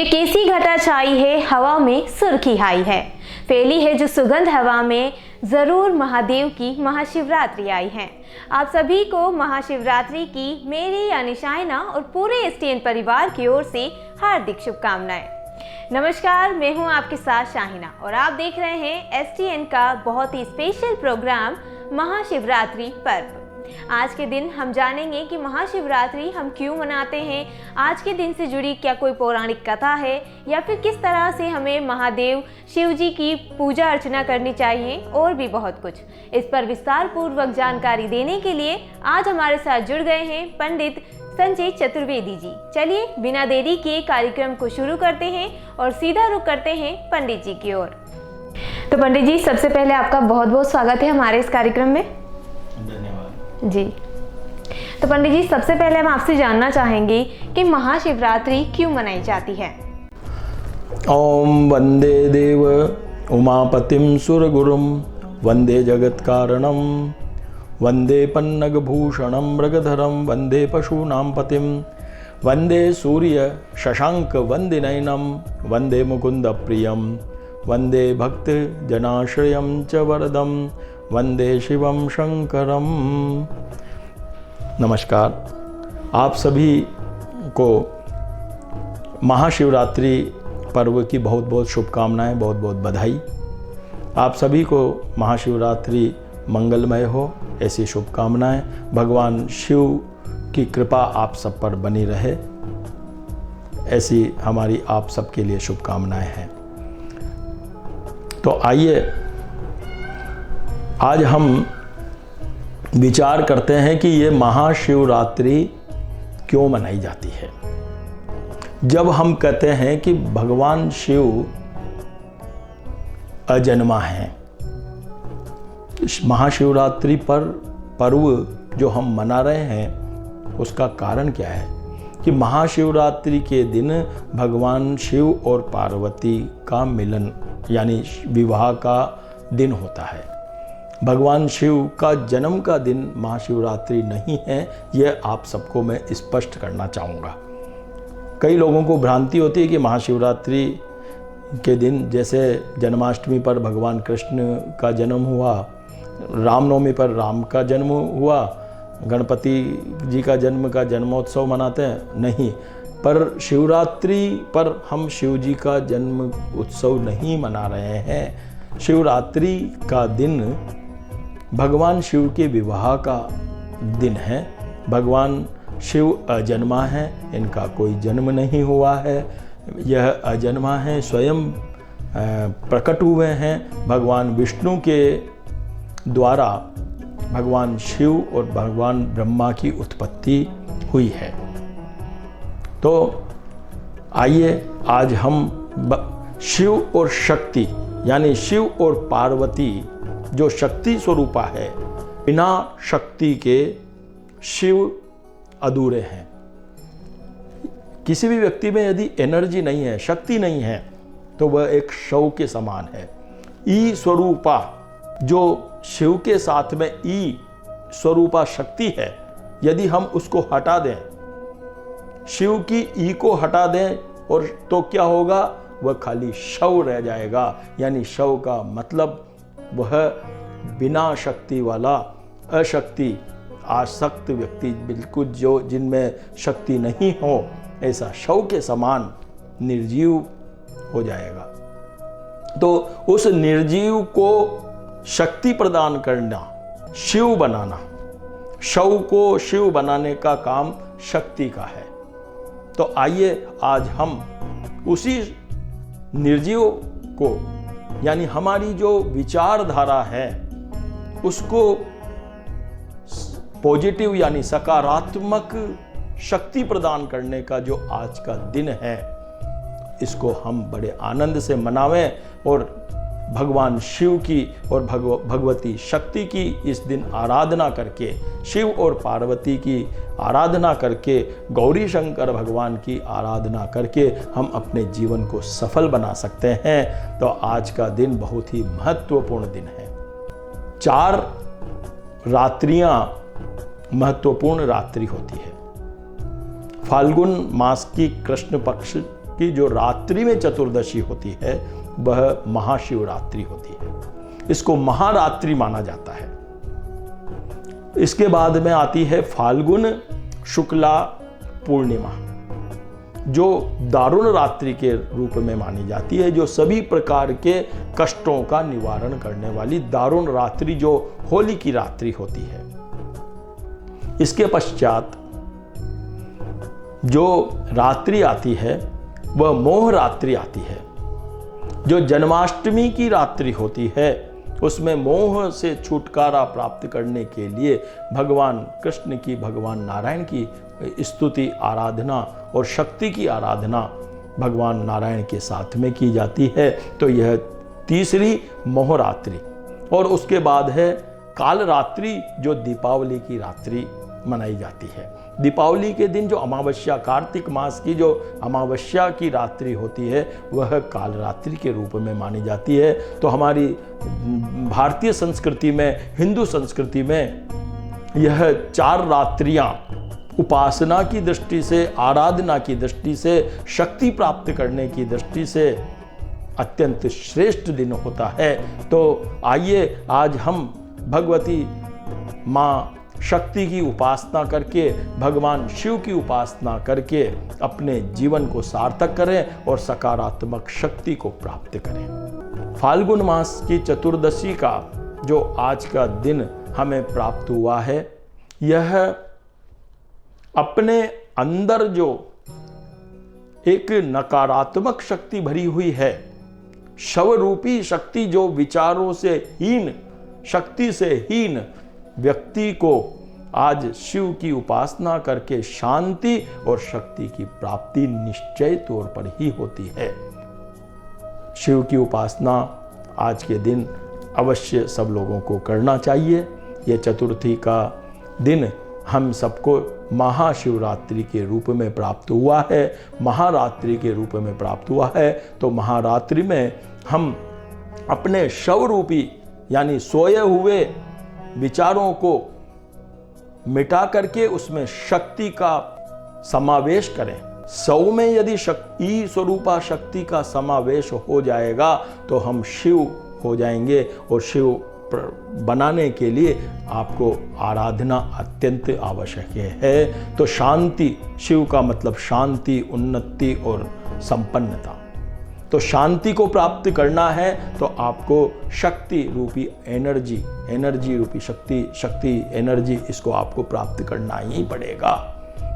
ये कैसी घटा छाई है, हवा में सुर्खी हाई है, फैली है जो सुगंध हवा में, ज़रूर महादेव की महाशिवरात्रि आई है। आप सभी को महाशिवरात्रि की मेरी यानी शाइना और पूरे STN परिवार की ओर से हार्दिक शुभकामनाएं। नमस्कार, मैं हूं आपके साथ शाहिना और आप देख रहे हैं STN का बहुत ही स्पेशल प्रोग्राम महाशिवरात्रि पर्व। आज के दिन हम जानेंगे कि महाशिवरात्रि हम क्यों मनाते हैं, आज के दिन से जुड़ी क्या कोई पौराणिक कथा है या फिर किस तरह से हमें महादेव शिव जी की पूजा अर्चना करनी चाहिए और भी बहुत कुछ। इस पर विस्तार पूर्वक जानकारी देने के लिए आज हमारे साथ जुड़ गए हैं पंडित संजय चतुर्वेदी जी। चलिए बिना देरी किए कार्यक्रम को शुरू करते हैं और सीधा रुख करते हैं पंडित जी की ओर। तो पंडित जी, सबसे पहले आपका बहुत बहुत स्वागत है हमारे इस कार्यक्रम में। जी, तो पंडित जी, सबसे पहले हम आपसे जानना चाहेंगे कि महाशिवरात्रि क्यों मनाई जाती है। ओम वंदे देव उमापतिम सुरगुरुम वंदे जगत कारणम वंदे पन्नगभूषणम मृगधरम वंदे पशूनां पतिम वंदे सूर्य शशांक वंदे नयनम वंदे मुकुंद प्रियम वंदे भक्त जनाश्रयम च वरदम वंदे शिवम शंकरम। नमस्कार, आप सभी को महाशिवरात्रि पर्व की बहुत बहुत शुभकामनाएं, बहुत बहुत बधाई। आप सभी को महाशिवरात्रि मंगलमय हो, ऐसी शुभकामनाएं। भगवान शिव की कृपा आप सब पर बनी रहे, ऐसी हमारी आप सबके लिए शुभकामनाएं हैं। तो आइए आज हम विचार करते हैं कि ये महाशिवरात्रि क्यों मनाई जाती है। जब हम कहते हैं कि भगवान शिव अजन्मा हैं, महाशिवरात्रि पर पर्व जो हम मना रहे हैं उसका कारण क्या है कि महाशिवरात्रि के दिन भगवान शिव और पार्वती का मिलन यानी विवाह का दिन होता है। भगवान शिव का जन्म का दिन महाशिवरात्रि नहीं है, यह आप सबको मैं स्पष्ट करना चाहूँगा। कई लोगों को भ्रांति होती है कि महाशिवरात्रि के दिन जैसे जन्माष्टमी पर भगवान कृष्ण का जन्म हुआ, रामनवमी पर राम का जन्म हुआ, गणपति जी का जन्मोत्सव मनाते हैं, नहीं। पर शिवरात्रि पर हम शिव जी का जन्म उत्सव नहीं मना रहे हैं। शिवरात्रि का दिन भगवान शिव के विवाह का दिन है। भगवान शिव अजन्मा हैं, इनका कोई जन्म नहीं हुआ है, यह अजन्मा है, स्वयं प्रकट हुए हैं। भगवान विष्णु के द्वारा भगवान शिव और भगवान ब्रह्मा की उत्पत्ति हुई है। तो आइए आज हम शिव और शक्ति यानी शिव और पार्वती जो शक्ति स्वरूपा है, बिना शक्ति के शिव अधूरे हैं। किसी भी व्यक्ति में यदि एनर्जी नहीं है, शक्ति नहीं है, तो वह एक शव के समान है। ई स्वरूपा जो शिव के साथ में ई स्वरूपा शक्ति है, यदि हम उसको हटा दें, शिव की ई को हटा दें, और तो क्या होगा, वह खाली शव रह जाएगा। यानी शव का मतलब वह बिना शक्ति वाला अशक्ति आसक्त व्यक्ति, बिल्कुल जो जिनमें शक्ति नहीं हो, ऐसा शव के समान निर्जीव हो जाएगा। तो उस निर्जीव को शक्ति प्रदान करना, शिव बनाना, शव को शिव बनाने का काम शक्ति का है। तो आइए आज हम उसी निर्जीव को यानी हमारी जो विचारधारा है उसको पॉजिटिव यानी सकारात्मक शक्ति प्रदान करने का जो आज का दिन है, इसको हम बड़े आनंद से मनावें और भगवान शिव की और भगवती शक्ति की इस दिन आराधना करके, शिव और पार्वती की आराधना करके, गौरी शंकर भगवान की आराधना करके हम अपने जीवन को सफल बना सकते हैं। तो आज का दिन बहुत ही महत्वपूर्ण दिन है। 4 रात्रियां महत्वपूर्ण रात्रि होती है। फाल्गुन मास की कृष्ण पक्ष की जो रात्रि में चतुर्दशी होती है वह महाशिवरात्रि होती है। इसको महारात्रि माना जाता है। इसके बाद में आती है फाल्गुन शुक्ला पूर्णिमा, जो दारुण रात्रि के रूप में मानी जाती है, जो सभी प्रकार के कष्टों का निवारण करने वाली दारुण रात्रि जो होली की रात्रि होती है। इसके पश्चात जो रात्रि आती है वह मोह रात्रि आती है। जो जन्माष्टमी की रात्रि होती है उसमें मोह से छुटकारा प्राप्त करने के लिए भगवान कृष्ण की, भगवान नारायण की स्तुति, आराधना और शक्ति की आराधना भगवान नारायण के साथ में की जाती है। तो यह तीसरी मोहरात्रि। और उसके बाद है काल रात्रि, जो दीपावली की रात्रि मनाई जाती है। दीपावली के दिन जो अमावस्या, कार्तिक मास की जो अमावस्या की रात्रि होती है वह काल रात्रि के रूप में मानी जाती है। तो हमारी भारतीय संस्कृति में, हिंदू संस्कृति में यह 4 रात्रियां उपासना की दृष्टि से, आराधना की दृष्टि से, शक्ति प्राप्त करने की दृष्टि से अत्यंत श्रेष्ठ दिन होता है। तो आइए आज हम भगवती माँ शक्ति की उपासना करके, भगवान शिव की उपासना करके अपने जीवन को सार्थक करें और सकारात्मक शक्ति को प्राप्त करें। फाल्गुन मास की चतुर्दशी का जो आज का दिन हमें प्राप्त हुआ है, यह अपने अंदर जो एक नकारात्मक शक्ति भरी हुई है, शव रूपी शक्ति, जो विचारों से हीन, शक्ति से हीन व्यक्ति को आज शिव की उपासना करके शांति और शक्ति की प्राप्ति निश्चय तौर पर ही होती है। शिव की उपासना आज के दिन अवश्य सब लोगों को करना चाहिए। ये चतुर्थी का दिन हम सबको महाशिवरात्रि के रूप में प्राप्त हुआ है, महारात्रि के रूप में प्राप्त हुआ है। तो महारात्रि में हम अपने शव रूपी यानी सोए हुए विचारों को मिटा करके उसमें शक्ति का समावेश करें। सौ में यदि शक्ति स्वरूपा शक्ति का समावेश हो जाएगा तो हम शिव हो जाएंगे। और शिव बनाने के लिए आपको आराधना अत्यंत आवश्यक है। तो शांति, शिव का मतलब शांति, उन्नति और संपन्नता। तो शांति को प्राप्त करना है तो आपको शक्ति रूपी एनर्जी, एनर्जी रूपी शक्ति एनर्जी, इसको आपको प्राप्त करना ही पड़ेगा।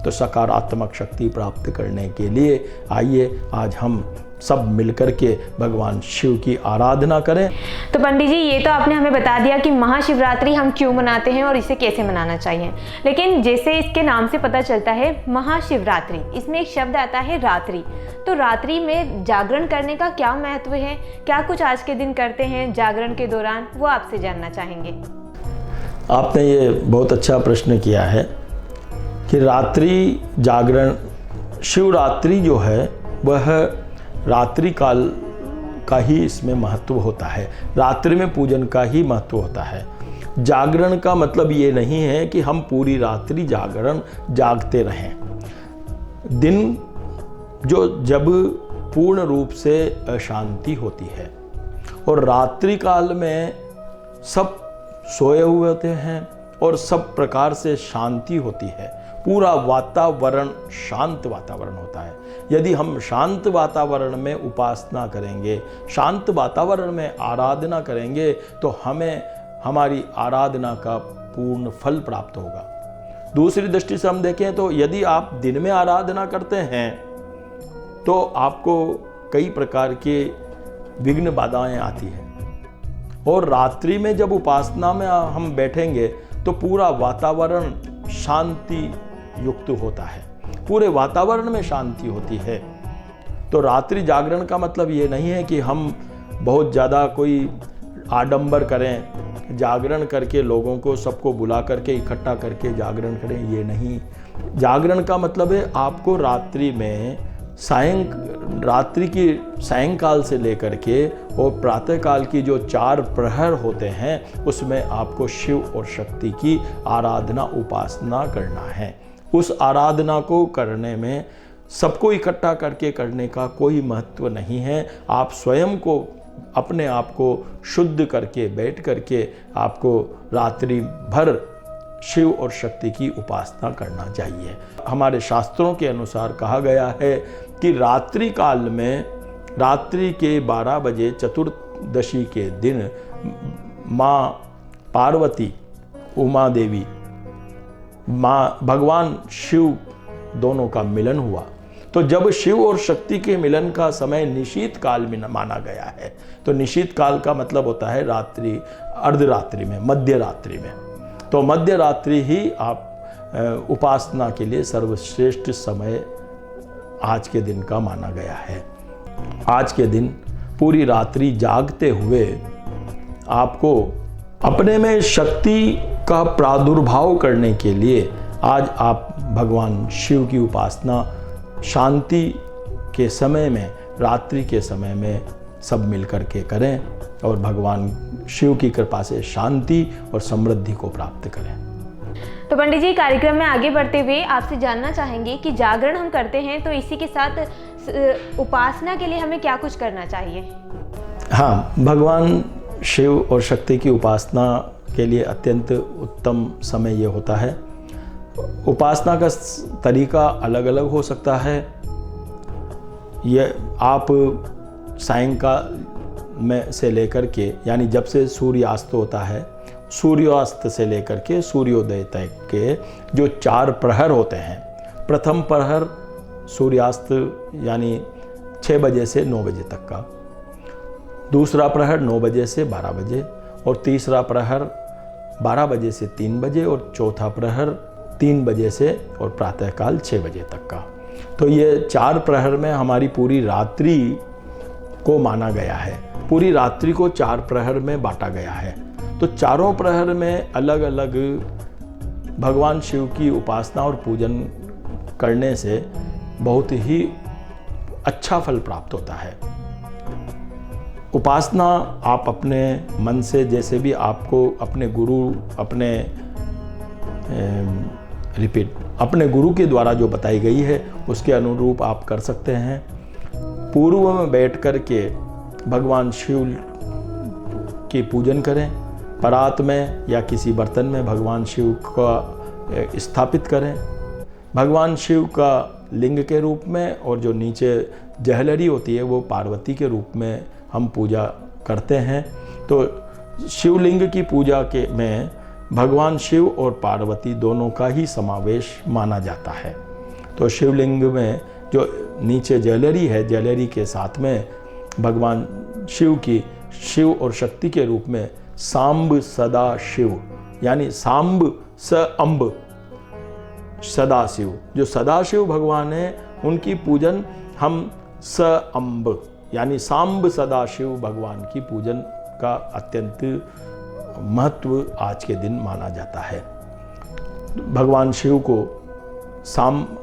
तो सकारात्मक शक्ति प्राप्त करने के लिए आइए आज हम सब मिलकर के भगवान शिव की आराधना करें। तो पंडित जी, ये तो आपने हमें बता दिया कि महाशिवरात्रि हम क्यों मनाते हैं और इसे कैसे मनाना चाहिए, लेकिन जैसे इसके नाम से पता चलता है महाशिवरात्रि, इसमें एक शब्द आता है रात्रि। तो रात्रि में जागरण करने का क्या महत्व है? क्या कुछ आज के दिन करते हैं जागरण के दौरान, वो आपसे जानना चाहेंगे। आपने ये बहुत अच्छा प्रश्न किया है कि रात्रि जागरण, शिवरात्रि जो है वह रात्रि काल का ही इसमें महत्व होता है, रात्रि में पूजन का ही महत्व होता है। जागरण का मतलब ये नहीं है कि हम पूरी रात्रि जागते रहें। दिन जब पूर्ण रूप से अशांति होती है और रात्रि काल में सब सोए हुए होते हैं और सब प्रकार से शांति होती है, पूरा वातावरण शांत वातावरण होता है। यदि हम शांत वातावरण में उपासना करेंगे, शांत वातावरण में आराधना करेंगे तो हमें हमारी आराधना का पूर्ण फल प्राप्त होगा। दूसरी दृष्टि से हम देखें तो यदि आप दिन में आराधना करते हैं तो आपको कई प्रकार के विघ्न बाधाएं आती हैं, और रात्रि में जब उपासना में हम बैठेंगे तो पूरा वातावरण शांति युक्त होता है, पूरे वातावरण में शांति होती है। तो रात्रि जागरण का मतलब ये नहीं है कि हम बहुत ज़्यादा कोई आडंबर करें, जागरण करके लोगों को सबको बुला करके इकट्ठा करके जागरण करें, ये नहीं। जागरण का मतलब है आपको रात्रि में रात्रि की सायंकाल से लेकर के और प्रातःकाल की जो 4 प्रहर होते हैं उसमें आपको शिव और शक्ति की आराधना उपासना करना है। उस आराधना को करने में सबको इकट्ठा करके करने का कोई महत्व नहीं है। आप स्वयं को, अपने आप को शुद्ध करके बैठ करके आपको रात्रि भर शिव और शक्ति की उपासना करना चाहिए। हमारे शास्त्रों के अनुसार कहा गया है कि रात्रि काल में, रात्रि के 12 बजे चतुर्दशी के दिन माँ पार्वती, उमा देवी, माँ भगवान शिव दोनों का मिलन हुआ। तो जब शिव और शक्ति के मिलन का समय निशीत काल में माना गया है, तो निशीत काल का मतलब होता है रात्रि, अर्धरात्रि में, मध्य रात्रि में। तो मध्य रात्रि ही आप उपासना के लिए सर्वश्रेष्ठ समय आज के दिन का माना गया है। आज के दिन पूरी रात्रि जागते हुए आपको अपने में शक्ति का प्रादुर्भाव करने के लिए आज आप भगवान शिव की उपासना शांति के समय में, रात्रि के समय में सब मिलकर के करें और भगवान शिव की कृपा से शांति और समृद्धि को प्राप्त करें। तो पंडित जी, कार्यक्रम में आगे बढ़ते हुए आपसे जानना चाहेंगे कि जागरण हम करते हैं तो इसी के साथ उपासना के लिए हमें क्या कुछ करना चाहिए? हाँ, भगवान शिव और शक्ति की उपासना के लिए अत्यंत उत्तम समय ये होता है। उपासना का तरीका अलग अलग हो सकता है। ये आप सायंकाल में से लेकर के, यानी जब से सूर्यास्त होता है, सूर्यास्त से लेकर के सूर्योदय तक के जो 4 प्रहर होते हैं। प्रथम प्रहर सूर्यास्त यानी 6 बजे से 9 बजे तक का, दूसरा प्रहर 9 बजे से 12 बजे, और तीसरा प्रहर 12 बजे से 3 बजे, और चौथा प्रहर 3 बजे से और प्रातःकाल 6 बजे तक का। तो ये 4 प्रहर में हमारी पूरी रात्रि को माना गया है। पूरी रात्रि को 4 प्रहर में बांटा गया है। तो चारों प्रहर में अलग अलग भगवान शिव की उपासना और पूजन करने से बहुत ही अच्छा फल प्राप्त होता है। उपासना आप अपने मन से, जैसे भी आपको अपने गुरु, अपने गुरु के द्वारा जो बताई गई है उसके अनुरूप आप कर सकते हैं। पूर्व में बैठ कर के भगवान शिव की पूजन करें। परात में या किसी बर्तन में भगवान शिव का स्थापित करें। भगवान शिव का लिंग के रूप में, और जो नीचे जहलरी होती है वो पार्वती के रूप में हम पूजा करते हैं। तो शिवलिंग की पूजा के में भगवान शिव और पार्वती दोनों का ही समावेश माना जाता है। तो शिवलिंग में जो नीचे ज्वेलरी है, ज्वेलरी के साथ में भगवान शिव की, शिव और शक्ति के रूप में सांब सदा शिव, यानी सांब स अम्ब सदाशिव, जो सदाशिव भगवान है उनकी पूजन हम स अम्ब यानी सांब सदाशिव भगवान की पूजन का अत्यंत महत्व आज के दिन माना जाता है। भगवान शिव को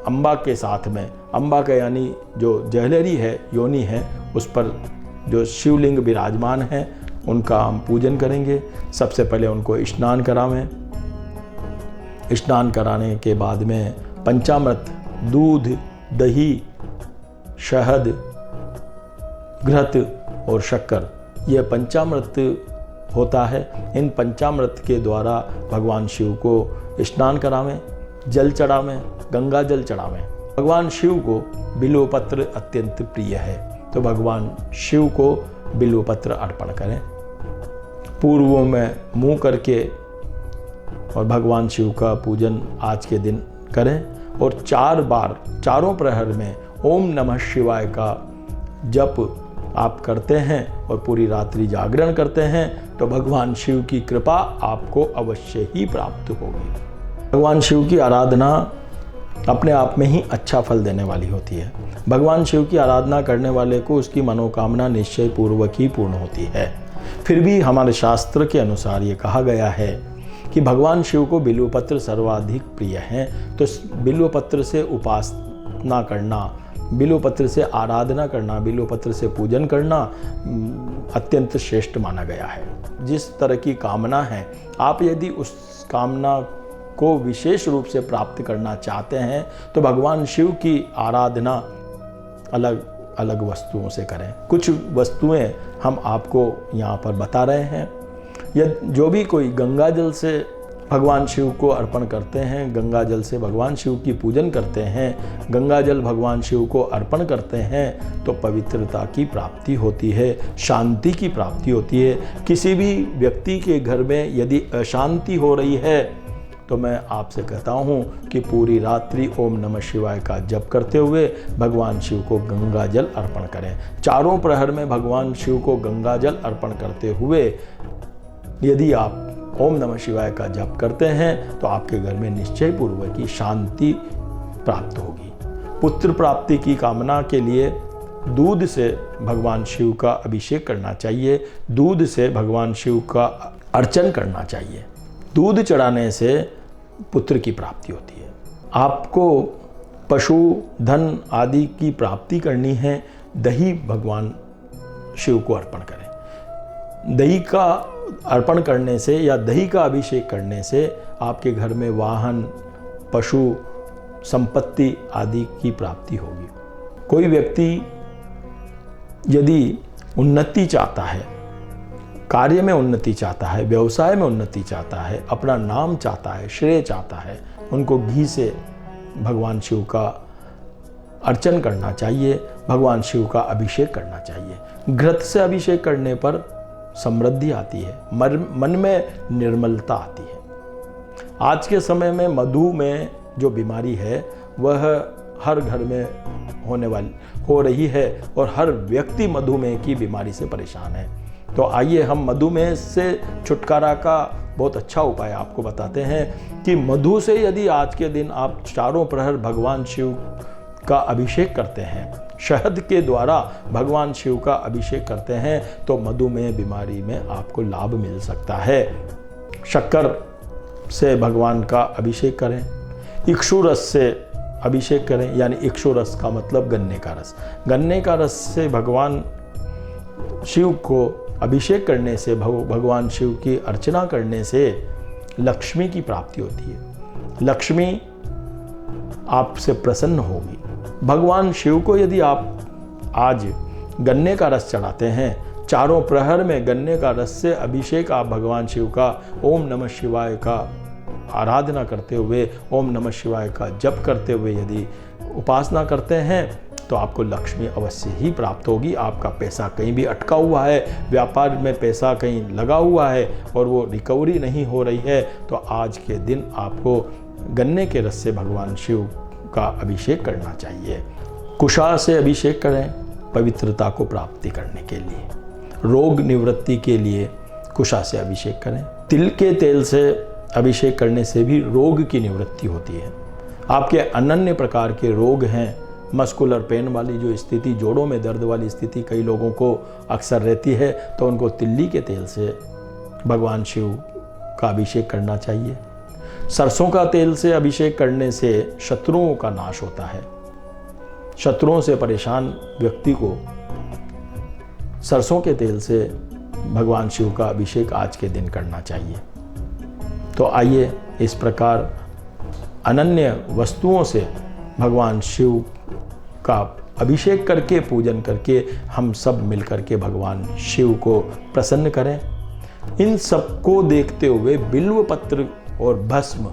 अम्बा के साथ में, अम्बा का यानी जो ज्वेलरी है, योनि है, उस पर जो शिवलिंग विराजमान है उनका हम पूजन करेंगे। सबसे पहले उनको स्नान करावें। स्नान कराने के बाद में पंचामृत, दूध, दही, शहद, घृत और शक्कर, यह पंचामृत होता है। इन पंचामृत के द्वारा भगवान शिव को स्नान करावें, जल चढ़ावें, गंगा जल चढ़ावें। भगवान शिव को बिल्वपत्र अत्यंत प्रिय है, तो भगवान शिव को बिल्वपत्र अर्पण करें। पूर्व में मुँह करके और भगवान शिव का पूजन आज के दिन करें, और 4 बार चारों प्रहर में ओम नमः शिवाय का जप आप करते हैं और पूरी रात्रि जागरण करते हैं, तो भगवान शिव की कृपा आपको अवश्य ही प्राप्त होगी। भगवान शिव की आराधना अपने आप में ही अच्छा फल देने वाली होती है। भगवान शिव की आराधना करने वाले को उसकी मनोकामना निश्चय पूर्वक ही पूर्ण होती है। फिर भी हमारे शास्त्र के अनुसार ये कहा गया है कि भगवान शिव को बिल्वपत्र सर्वाधिक प्रिय हैं, तो बिल्वपत्र से उपासना करना, बिल्वपत्र से आराधना करना, बिल्वपत्र से पूजन करना अत्यंत श्रेष्ठ माना गया है। जिस तरह की कामना है, आप यदि उस कामना को विशेष रूप से प्राप्त करना चाहते हैं तो भगवान शिव की आराधना अलग अलग वस्तुओं से करें। कुछ वस्तुएं हम आपको यहाँ पर बता रहे हैं। जो भी कोई गंगा जल से भगवान शिव को अर्पण करते हैं, गंगा जल से भगवान शिव की पूजन करते हैं, गंगा जल भगवान शिव को अर्पण करते हैं तो पवित्रता की प्राप्ति होती है, शांति की प्राप्ति होती है। किसी भी व्यक्ति के घर में यदि अशांति हो रही है तो मैं आपसे कहता हूँ कि पूरी रात्रि ओम नमः शिवाय का जप करते हुए भगवान शिव को गंगा जल अर्पण करें। चारों प्रहर में भगवान शिव को गंगा जल अर्पण करते हुए यदि आप ओम नमः शिवाय का जप करते हैं तो आपके घर में निश्चय पूर्वक की शांति प्राप्त होगी। पुत्र प्राप्ति की कामना के लिए दूध से भगवान शिव का अभिषेक करना चाहिए, दूध से भगवान शिव का अर्चन करना चाहिए। दूध चढ़ाने से पुत्र की प्राप्ति होती है। आपको पशु धन आदि की प्राप्ति करनी है, दही भगवान शिव को अर्पण करें। दही का अर्पण करने से या दही का अभिषेक करने से आपके घर में वाहन, पशु, संपत्ति आदि की प्राप्ति होगी। कोई व्यक्ति यदि उन्नति चाहता है, कार्य में उन्नति चाहता है, व्यवसाय में उन्नति चाहता है, अपना नाम चाहता है, श्रेय चाहता है, उनको घी से भगवान शिव का अर्चन करना चाहिए, भगवान शिव का अभिषेक करना चाहिए। घृत से अभिषेक करने पर समृद्धि आती है, मन में निर्मलता आती है। आज के समय में मधुमेह जो बीमारी है वह हर घर में हो रही है और हर व्यक्ति मधुमेह की बीमारी से परेशान है। तो आइए हम मधुमेह से छुटकारा का बहुत अच्छा उपाय आपको बताते हैं कि मधु से यदि आज के दिन आप चारों प्रहर भगवान शिव का अभिषेक करते हैं, शहद के द्वारा भगवान शिव का अभिषेक करते हैं तो मधुमेह बीमारी में आपको लाभ मिल सकता है। शक्कर से भगवान का अभिषेक करें, इक्षु रस से अभिषेक करें, यानी इक्षु रस का मतलब गन्ने का रस। गन्ने का रस से भगवान शिव को अभिषेक करने से, भगवान शिव की अर्चना करने से लक्ष्मी की प्राप्ति होती है। लक्ष्मी आपसे प्रसन्न होगी। भगवान शिव को यदि आप आज गन्ने का रस चढ़ाते हैं, चारों प्रहर में गन्ने का रस से अभिषेक आप भगवान शिव का ओम नमः शिवाय का आराधना करते हुए, ओम नमः शिवाय का जप करते हुए यदि उपासना करते हैं तो आपको लक्ष्मी अवश्य ही प्राप्त होगी। आपका पैसा कहीं भी अटका हुआ है, व्यापार में पैसा कहीं लगा हुआ है और वो रिकवरी नहीं हो रही है, तो आज के दिन आपको गन्ने के रस से भगवान शिव का अभिषेक करना चाहिए। कुशा से अभिषेक करें पवित्रता को प्राप्ति करने के लिए, रोग निवृत्ति के लिए कुशा से अभिषेक करें। तिल के तेल से अभिषेक करने से भी रोग की निवृत्ति होती है। आपके अनन्य प्रकार के रोग हैं, मस्कुलर पेन वाली जो स्थिति, जोड़ों में दर्द वाली स्थिति कई लोगों को अक्सर रहती है, तो उनको तिल्ली के तेल से भगवान शिव का अभिषेक करना चाहिए। सरसों का तेल से अभिषेक करने से शत्रुओं का नाश होता है। शत्रुओं से परेशान व्यक्ति को सरसों के तेल से भगवान शिव का अभिषेक आज के दिन करना चाहिए। तो आइए इस प्रकार अनन्य वस्तुओं से भगवान शिव का अभिषेक करके, पूजन करके हम सब मिलकर के भगवान शिव को प्रसन्न करें। इन सबको देखते हुए बिल्व पत्र और भस्म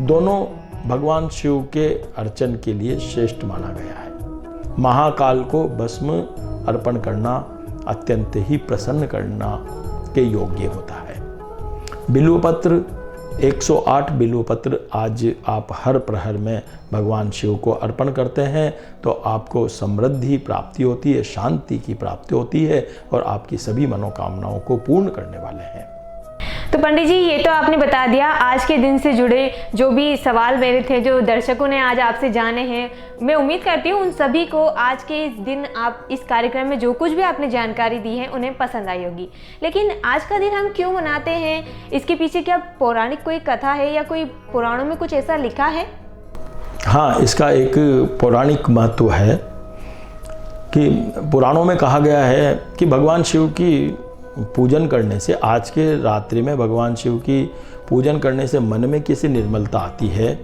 दोनों भगवान शिव के अर्चन के लिए श्रेष्ठ माना गया है। महाकाल को भस्म अर्पण करना अत्यंत ही प्रसन्न करना के योग्य होता है। बिल्व पत्र 108 बिल्व पत्र आज आप हर प्रहर में भगवान शिव को अर्पण करते हैं तो आपको समृद्धि प्राप्ति होती है, शांति की प्राप्ति होती है और आपकी सभी मनोकामनाओं को पूर्ण करने वाले हैं। तो पंडित जी, ये तो आपने बता दिया आज के दिन से जुड़े जो भी सवाल मेरे थे, जो दर्शकों ने आज आपसे जाने हैं। मैं उम्मीद करती हूँ उन सभी को आज के इस दिन आप इस कार्यक्रम में जो कुछ भी आपने जानकारी दी है उन्हें पसंद आई होगी। लेकिन आज का दिन हम क्यों मनाते हैं, इसके पीछे क्या पौराणिक कोई कथा है या कोई पुराणों में कुछ ऐसा लिखा है? हाँ, इसका एक पौराणिक महत्व है कि पुराणों में कहा गया है कि भगवान शिव की पूजन करने से, आज के रात्रि में भगवान शिव की पूजन करने से मन में कैसे निर्मलता आती है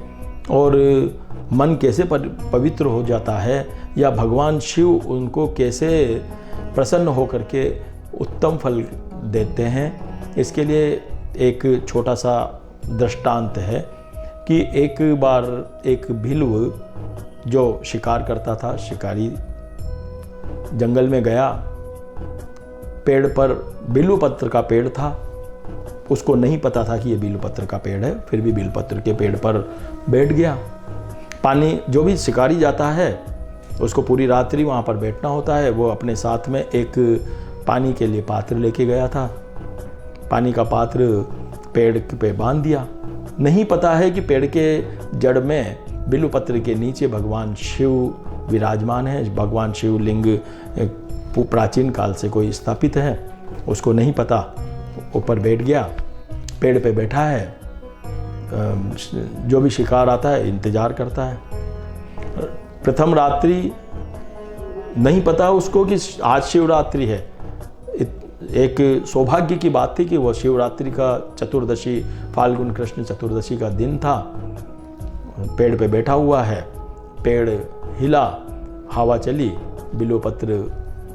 और मन कैसे पवित्र हो जाता है, या भगवान शिव उनको कैसे प्रसन्न होकर के उत्तम फल देते हैं, इसके लिए एक छोटा सा दृष्टांत है कि एक बार एक भिलु जो शिकार करता था, शिकारी जंगल में गया, पेड़ पर बिल्वपत्र का पेड़ था, उसको नहीं पता था कि ये बिल्वपत्र का पेड़ है, फिर भी बिल्वपत्र के पेड़ पर बैठ गया। पानी, जो भी शिकारी जाता है उसको पूरी रात्रि वहाँ पर बैठना होता है, वो अपने साथ में एक पानी के लिए पात्र लेके गया था। पानी का पात्र पेड़ पे बांध दिया, नहीं पता है कि पेड़ के जड़ में बिल्वपत्र के नीचे भगवान शिव विराजमान है। भगवान शिव लिंग प्राचीन काल से कोई स्थापित है, उसको नहीं पता। ऊपर बैठ गया, पेड़ पे बैठा है, जो भी शिकार आता है इंतजार करता है। प्रथम रात्रि नहीं पता उसको कि आज शिवरात्रि है। एक सौभाग्य की बात थी कि वो शिवरात्रि का चतुर्दशी, फाल्गुन कृष्ण चतुर्दशी का दिन था। पेड़ पे बैठा हुआ है, पेड़ हिला, हवा चली, बिल्वपत्र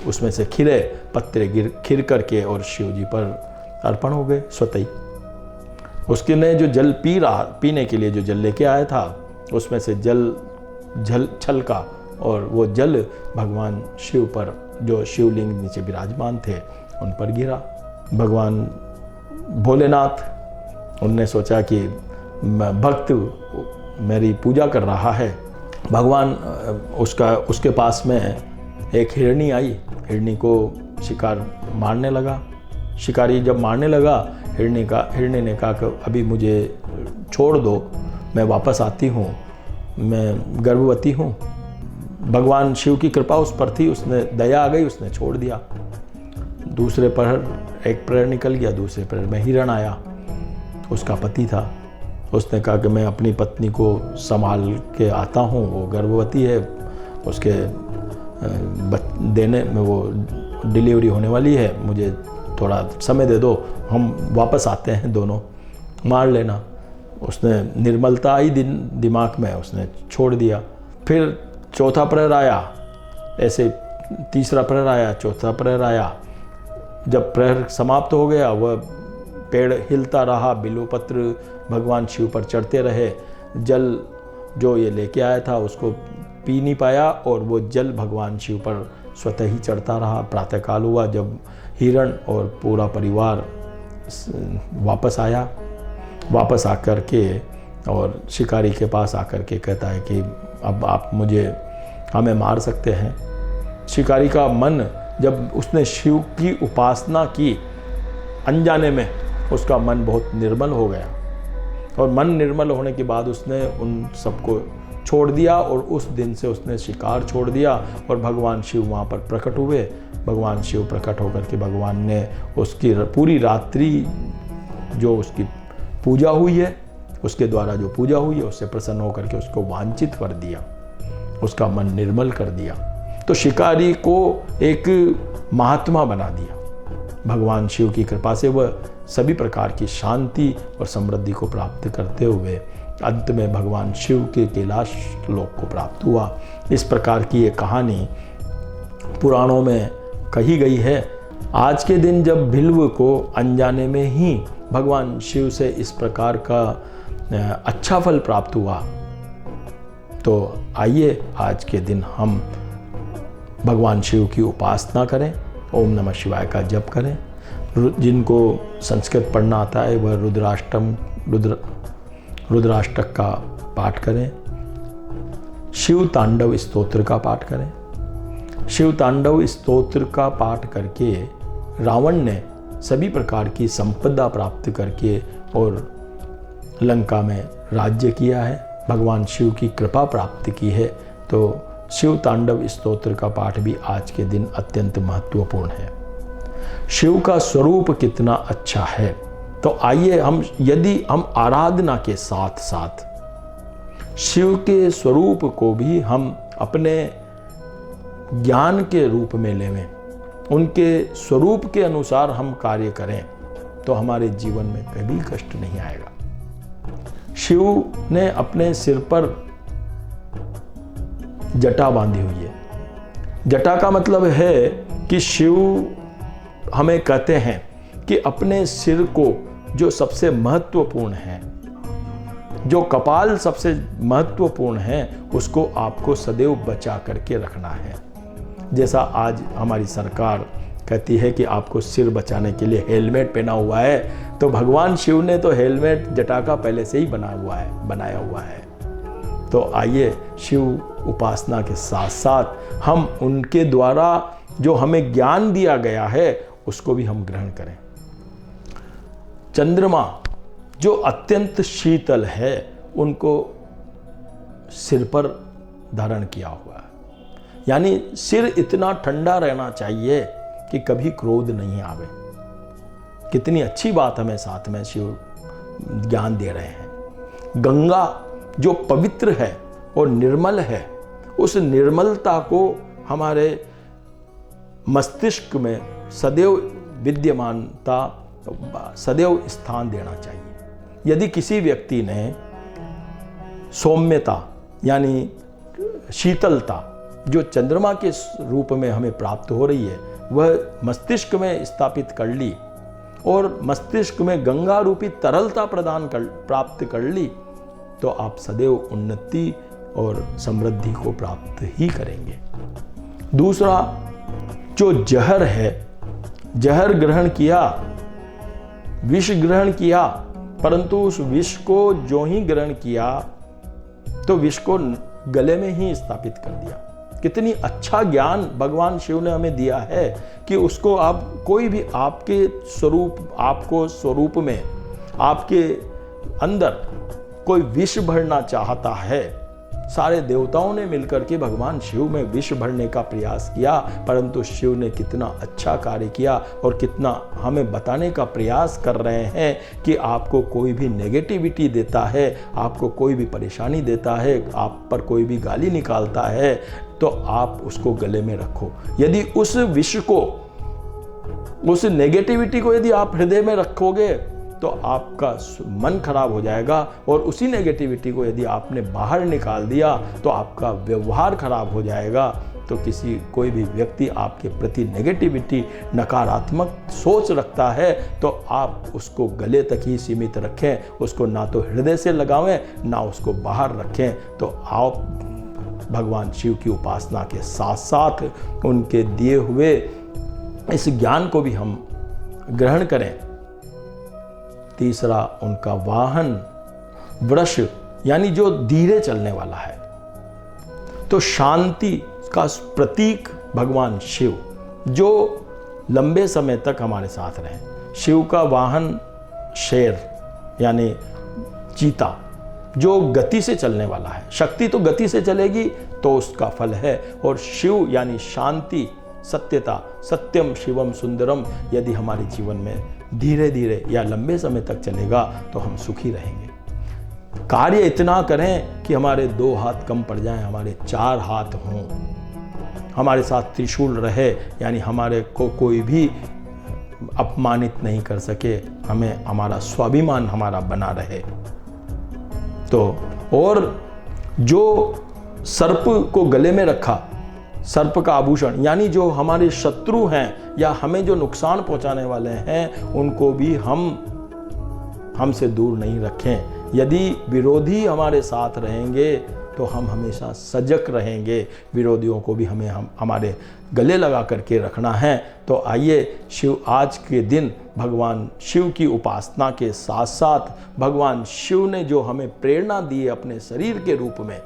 उसमें से खिले, पत्ते खिर करके और शिव जी पर अर्पण हो गए स्वतः ही। उसके ने जो जल पीने के लिए जो जल लेके आया था, उसमें से जल छलका और वो जल भगवान शिव पर, जो शिवलिंग नीचे विराजमान थे, उन पर गिरा। भगवान भोलेनाथ, उनने सोचा कि भक्त मेरी पूजा कर रहा है। भगवान उसके पास में एक हिरणी आई, हिरणी को शिकार मारने लगा। शिकारी जब मारने लगा, हिरणी ने कहा कि अभी मुझे छोड़ दो, मैं वापस आती हूँ, मैं गर्भवती हूँ। भगवान शिव की कृपा उस पर थी, उसने दया आ गई, उसने छोड़ दिया। दूसरे प्रहर, एक प्रहर निकल गया, दूसरे प्रहर में हिरण आया, उसका पति था। उसने कहा कि मैं अपनी पत्नी को संभाल के आता हूँ, वो गर्भवती है, उसके देने में वो डिलीवरी होने वाली है, मुझे थोड़ा समय दे दो, हम वापस आते हैं, दोनों मार लेना। उसने निर्मलता आई दिमाग में, उसने छोड़ दिया। फिर चौथा प्रहर आया, ऐसे तीसरा प्रहर आया, चौथा प्रहर आया। जब प्रहर समाप्त हो गया, वह पेड़ हिलता रहा, बिल्वपत्र भगवान शिव पर चढ़ते रहे। जल जो ये लेके आया था उसको पी नहीं पाया और वो जल भगवान शिव पर स्वतः ही चढ़ता रहा। प्रातःकाल हुआ जब हिरण और पूरा परिवार वापस आया, वापस आकर के और शिकारी के पास आकर के कहता है कि अब आप हमें मार सकते हैं। शिकारी का मन, जब उसने शिव की उपासना की, अनजाने में उसका मन बहुत निर्मल हो गया और मन निर्मल होने के बाद उसने उन सबको छोड़ दिया और उस दिन से उसने शिकार छोड़ दिया और भगवान शिव वहाँ पर प्रकट हुए। भगवान शिव प्रकट होकर के भगवान ने उसकी पूरी रात्रि जो उसकी पूजा हुई है, उसके द्वारा जो पूजा हुई है, उससे प्रसन्न होकर के उसको वांछित कर दिया, उसका मन निर्मल कर दिया। तो शिकारी को एक महात्मा बना दिया। भगवान शिव की कृपा से वह सभी प्रकार की शांति और समृद्धि को प्राप्त करते हुए अंत में भगवान शिव के कैलाश लोक को प्राप्त हुआ। इस प्रकार की ये कहानी पुराणों में कही गई है। आज के दिन जब भिल्व को अनजाने में ही भगवान शिव से इस प्रकार का अच्छा फल प्राप्त हुआ, तो आइए आज के दिन हम भगवान शिव की उपासना करें, ओम नमः शिवाय का जप करें। जिनको संस्कृत पढ़ना आता है वह रुद्राष्टक का पाठ करें, शिव तांडव स्तोत्र का पाठ करें। शिव तांडव स्तोत्र का पाठ करके रावण ने सभी प्रकार की संपदा प्राप्त करके और लंका में राज्य किया है, भगवान शिव की कृपा प्राप्त की है। तो शिव तांडव स्तोत्र का पाठ भी आज के दिन अत्यंत महत्वपूर्ण है। शिव का स्वरूप कितना अच्छा है, तो आइए यदि हम आराधना के साथ साथ शिव के स्वरूप को भी हम अपने ज्ञान के रूप में लेवें, उनके स्वरूप के अनुसार हम कार्य करें तो हमारे जीवन में कभी कष्ट नहीं आएगा। शिव ने अपने सिर पर जटा बांधी हुई है। जटा का मतलब है कि शिव हमें कहते हैं कि अपने सिर को जो सबसे महत्वपूर्ण है, जो कपाल सबसे महत्वपूर्ण है, उसको आपको सदैव बचा करके रखना है। जैसा आज हमारी सरकार कहती है कि आपको सिर बचाने के लिए हेलमेट पहना हुआ है, तो भगवान शिव ने तो हेलमेट जटा का पहले से ही बनाया हुआ है। तो आइए शिव उपासना के साथ साथ हम उनके द्वारा जो हमें ज्ञान दिया गया है उसको भी हम ग्रहण करें। चंद्रमा जो अत्यंत शीतल है, उनको सिर पर धारण किया हुआ है, यानी सिर इतना ठंडा रहना चाहिए कि कभी क्रोध नहीं आवे। कितनी अच्छी बात हमें साथ में शिव ज्ञान दे रहे हैं। गंगा जो पवित्र है और निर्मल है, उस निर्मलता को हमारे मस्तिष्क में सदैव विद्यमानता, सदैव स्थान देना चाहिए। यदि किसी व्यक्ति ने सौम्यता यानी शीतलता जो चंद्रमा के रूप में हमें प्राप्त हो रही है, वह मस्तिष्क में स्थापित कर ली और मस्तिष्क में गंगा रूपी तरलता प्राप्त कर ली, तो आप सदैव उन्नति और समृद्धि को प्राप्त ही करेंगे। दूसरा, जो जहर है, जहर ग्रहण किया, विष ग्रहण किया, परंतु उस विष को जो ही ग्रहण किया तो विष को गले में ही स्थापित कर दिया। कितनी अच्छा ज्ञान भगवान शिव ने हमें दिया है कि उसको आप कोई भी आपके स्वरूप में, आपके अंदर कोई विष भरना चाहता है, सारे देवताओं ने मिलकर के भगवान शिव में विष भरने का प्रयास किया, परंतु शिव ने कितना अच्छा कार्य किया और कितना हमें बताने का प्रयास कर रहे हैं कि आपको कोई भी नेगेटिविटी देता है, आपको कोई भी परेशानी देता है, आप पर कोई भी गाली निकालता है, तो आप उसको गले में रखो। यदि उस विष को, उस नेगेटिविटी को यदि आप हृदय में रखोगे तो आपका मन खराब हो जाएगा, और उसी नेगेटिविटी को यदि आपने बाहर निकाल दिया तो आपका व्यवहार खराब हो जाएगा। तो कोई भी व्यक्ति आपके प्रति नेगेटिविटी, नकारात्मक सोच रखता है, तो आप उसको गले तक ही सीमित रखें, उसको ना तो हृदय से लगावें ना उसको बाहर रखें। तो आप भगवान शिव की उपासना के साथ साथ उनके दिए हुए इस ज्ञान को भी हम ग्रहण करें। तीसरा, उनका वाहन वृष, यानी जो धीरे चलने वाला है। तो शांति का प्रतीक भगवान शिव, जो लंबे समय तक हमारे साथ रहे। शिव का वाहन शेर यानी चीता, जो गति से चलने वाला है। शक्ति तो गति से चलेगी तो उसका फल है, और शिव यानी शांति, सत्यता, सत्यम शिवम सुंदरम, यदि हमारे जीवन में धीरे धीरे या लंबे समय तक चलेगा तो हम सुखी रहेंगे। कार्य इतना करें कि हमारे 2 हाथ कम पड़ जाएं, हमारे 4 हाथ हों, हमारे साथ त्रिशूल रहे, यानी हमारे को कोई भी अपमानित नहीं कर सके, हमें हमारा स्वाभिमान हमारा बना रहे। तो और जो सर्प को गले में रखा, सर्प का आभूषण, यानी जो हमारे शत्रु हैं या हमें जो नुकसान पहुंचाने वाले हैं, उनको भी हमसे दूर नहीं रखें। यदि विरोधी हमारे साथ रहेंगे तो हम हमेशा सजग रहेंगे। विरोधियों को भी हमें हमारे गले लगा करके रखना है। तो आइए शिव आज के दिन भगवान शिव की उपासना के साथ साथ भगवान शिव ने जो हमें प्रेरणा दी है अपने शरीर के रूप में,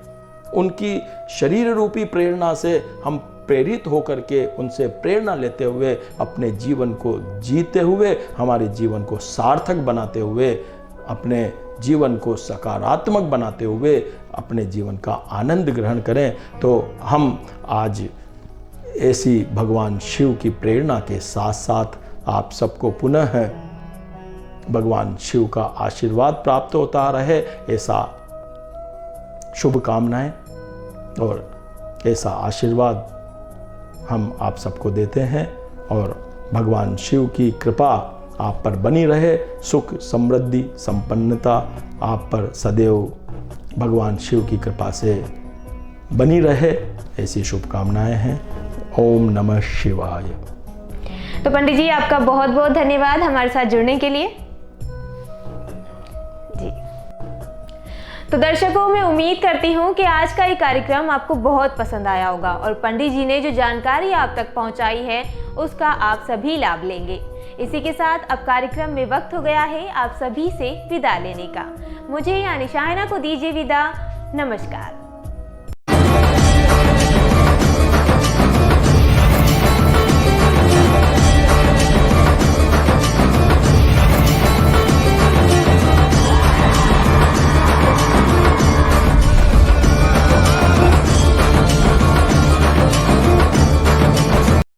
उनकी शरीर रूपी प्रेरणा से हम प्रेरित होकर के उनसे प्रेरणा लेते हुए अपने जीवन को जीते हुए, हमारे जीवन को सार्थक बनाते हुए, अपने जीवन को सकारात्मक बनाते हुए अपने जीवन का आनंद ग्रहण करें। तो हम आज ऐसी भगवान शिव की प्रेरणा के साथ साथ आप सबको पुनः भगवान शिव का आशीर्वाद प्राप्त होता रहे, ऐसा शुभकामनाएं और ऐसा आशीर्वाद हम आप सबको देते हैं। और भगवान शिव की कृपा आप पर बनी रहे। सुख, समृद्धि, संपन्नता आप पर सदैव भगवान शिव की कृपा से बनी रहे, ऐसी शुभकामनाएं हैं। ओम नमः शिवाय। तो पंडित जी, आपका बहुत बहुत धन्यवाद हमारे साथ जुड़ने के लिए। जी, तो दर्शकों, मैं उम्मीद करती हूँ कि आज का ये कार्यक्रम आपको बहुत पसंद आया होगा और पंडित जी ने जो जानकारी आप तक पहुँचाई है उसका आप सभी लाभ लेंगे। इसी के साथ अब कार्यक्रम में वक्त हो गया है आप सभी से विदा लेने का। मुझे यानी शाहिना को दीजिए विदा। नमस्कार।